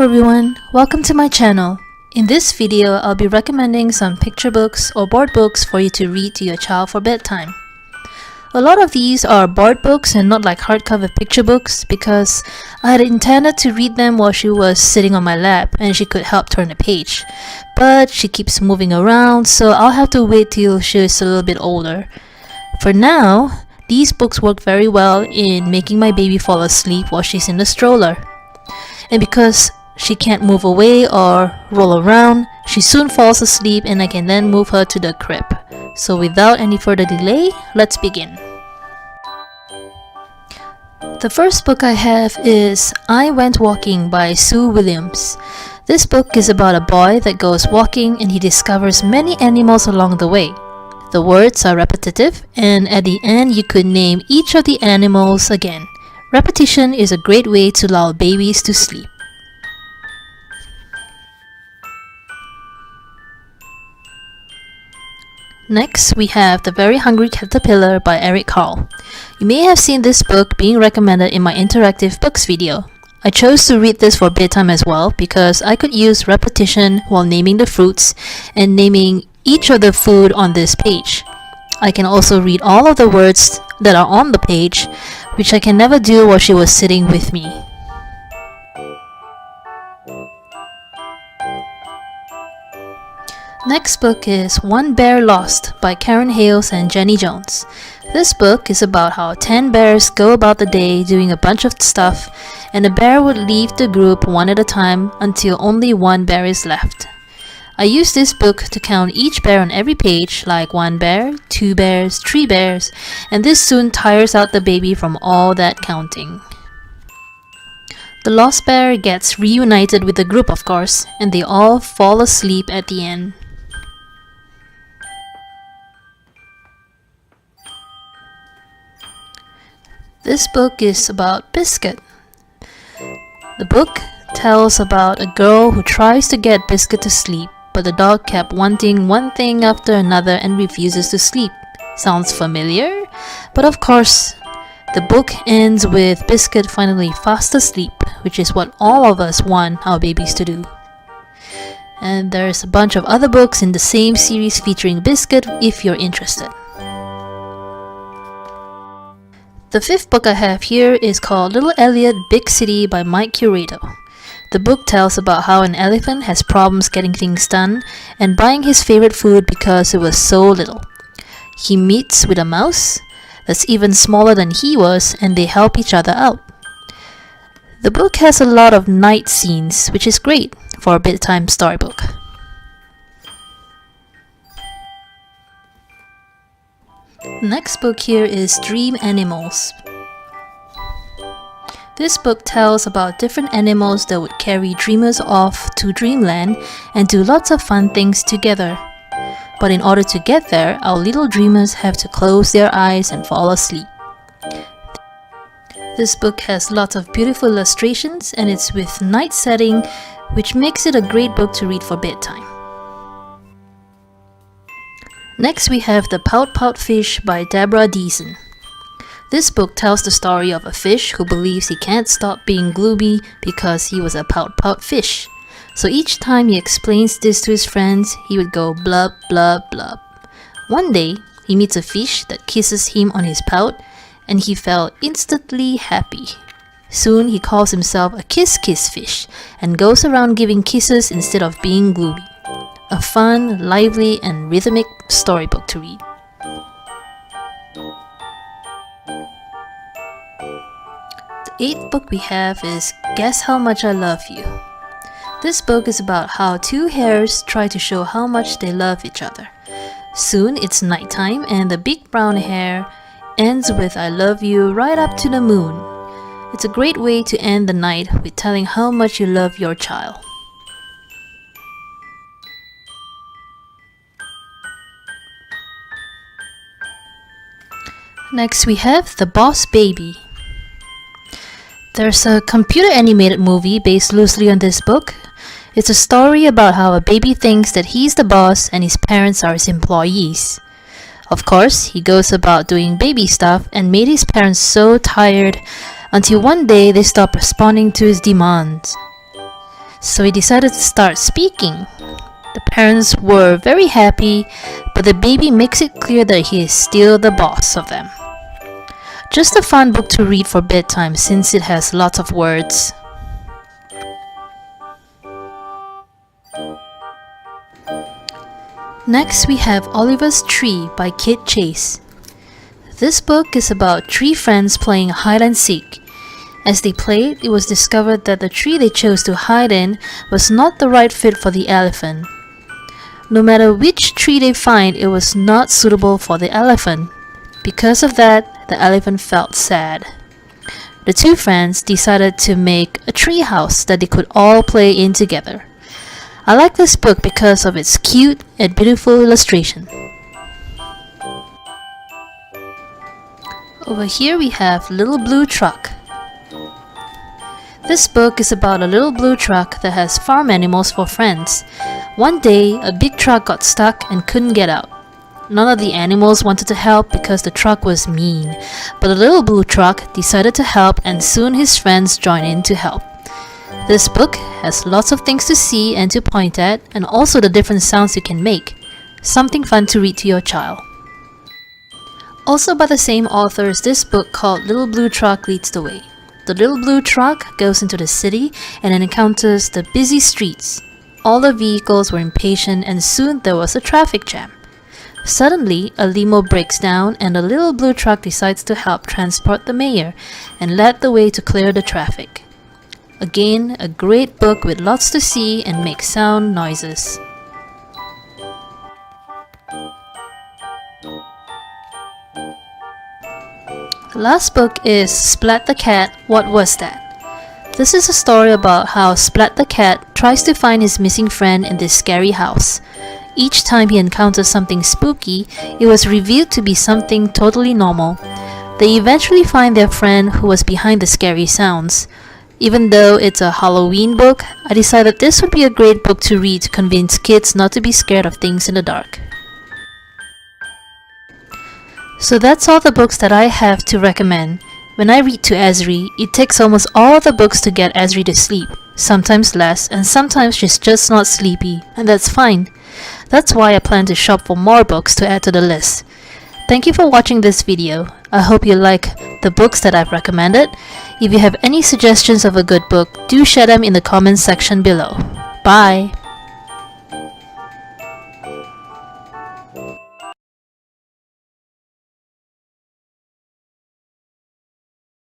everyone, welcome to my channel. In this video, I'll be recommending some picture books or board books for you to read to your child for bedtime. A lot of these are board books and not like hardcover picture books because I had intended to read them while she was sitting on my lap and she could help turn the page. But she keeps moving around, so I'll have to wait till she's a little bit older. For now, these books work very well in making my baby fall asleep while she's in the stroller. And because she can't move away or roll around, she soon falls asleep and I can then move her to the crib. So without any further delay, let's begin. The first book I have is I Went Walking by Sue Williams. This book is about a boy that goes walking and he discovers many animals along the way. The words are repetitive and at the end you could name each of the animals again. Repetition is a great way to lull babies to sleep. Next, we have The Very Hungry Caterpillar by Eric Carle. You may have seen this book being recommended in my interactive books video. I chose to read this for bedtime as well because I could use repetition while naming the fruits and naming each of the food on this page. I can also read all of the words that are on the page, which I can never do while she was sitting with me. Next book is One Bear Lost by Karen Hales and Jenny Jones. This book is about how 10 bears go about the day doing a bunch of stuff, and a bear would leave the group one at a time until only one bear is left. I use this book to count each bear on every page, like 1 bear, 2 bears, 3 bears, and this soon tires out the baby from all that counting. The lost bear gets reunited with the group, of course, and they all fall asleep at the end. This book is about Biscuit. The book tells about a girl who tries to get Biscuit to sleep, but the dog kept wanting one thing after another and refuses to sleep. Sounds familiar? But of course, the book ends with Biscuit finally fast asleep, which is what all of us want our babies to do. And there's a bunch of other books in the same series featuring Biscuit if you're interested. The fifth book I have here is called Little Eliot, Big City by Mike Curato. The book tells about how an elephant has problems getting things done and buying his favorite food because it was so little. He meets with a mouse that's even smaller than he was and they help each other out. The book has a lot of night scenes, which is great for a bedtime storybook. Next book here is Dream Animals. This book tells about different animals that would carry dreamers off to dreamland and do lots of fun things together. But in order to get there, our little dreamers have to close their eyes and fall asleep. This book has lots of beautiful illustrations and it's with night setting, which makes it a great book to read for bedtime. Next we have The Pout Pout Fish by Deborah Deason. This book tells the story of a fish who believes he can't stop being gloomy because he was a pout-pout fish. So each time he explains this to his friends, he would go blub blub blub. One day, he meets a fish that kisses him on his pout and he felt instantly happy. Soon he calls himself a kiss kiss fish and goes around giving kisses instead of being gloomy. A fun, lively, and rhythmic storybook to read. The eighth book we have is Guess How Much I Love You. This book is about how 2 hares try to show how much they love each other. Soon it's nighttime and the big brown hare ends with I love you right up to the moon. It's a great way to end the night with telling how much you love your child. Next we have The Boss Baby. There's a computer animated movie based loosely on this book. It's a story about how a baby thinks that he's the boss and his parents are his employees. Of course, he goes about doing baby stuff and made his parents so tired until one day they stopped responding to his demands. so he decided to start speaking. The parents were very happy, but the baby makes it clear that he is still the boss of them. Just a fun book to read for bedtime since it has lots of words. Next we have Oliver's Tree by Kid Chase. This book is about three friends playing hide and seek. As they played, it was discovered that the tree they chose to hide in was not the right fit for the elephant. No matter which tree they find, it was not suitable for the elephant. Because of that, the elephant felt sad. The two friends decided to make a tree house that they could all play in together. I like this book because of its cute and beautiful illustration. Over here we have Little Blue Truck. This book is about a little blue truck that has farm animals for friends. One day, a big truck got stuck and couldn't get out. None of the animals wanted to help because the truck was mean, but the little blue truck decided to help, and soon his friends joined in to help. This book has lots of things to see and to point at, and also the different sounds you can make. Something fun to read to your child. Also by the same author is this book called Little Blue Truck Leads the Way. The little blue truck goes into the city and encounters the busy streets. All the vehicles were impatient and soon there was a traffic jam. Suddenly, a limo breaks down and the little blue truck decides to help transport the mayor and led the way to clear the traffic. Again, a great book with lots to see and make sound noises. The last book is Splat the Cat, What Was That? This is a story about how Splat the Cat tries to find his missing friend in this scary house. Each time he encounters something spooky, it was revealed to be something totally normal. They eventually find their friend who was behind the scary sounds. Even though it's a Halloween book, I decided this would be a great book to read to convince kids not to be scared of things in the dark. So that's all the books that I have to recommend. When I read to Ezri, it takes almost all the books to get Ezri to sleep. Sometimes less, and sometimes she's just not sleepy, and that's fine. That's why I plan to shop for more books to add to the list. Thank you for watching this video. I hope you like the books that I've recommended. If you have any suggestions of a good book, do share them in the comments section below. Bye!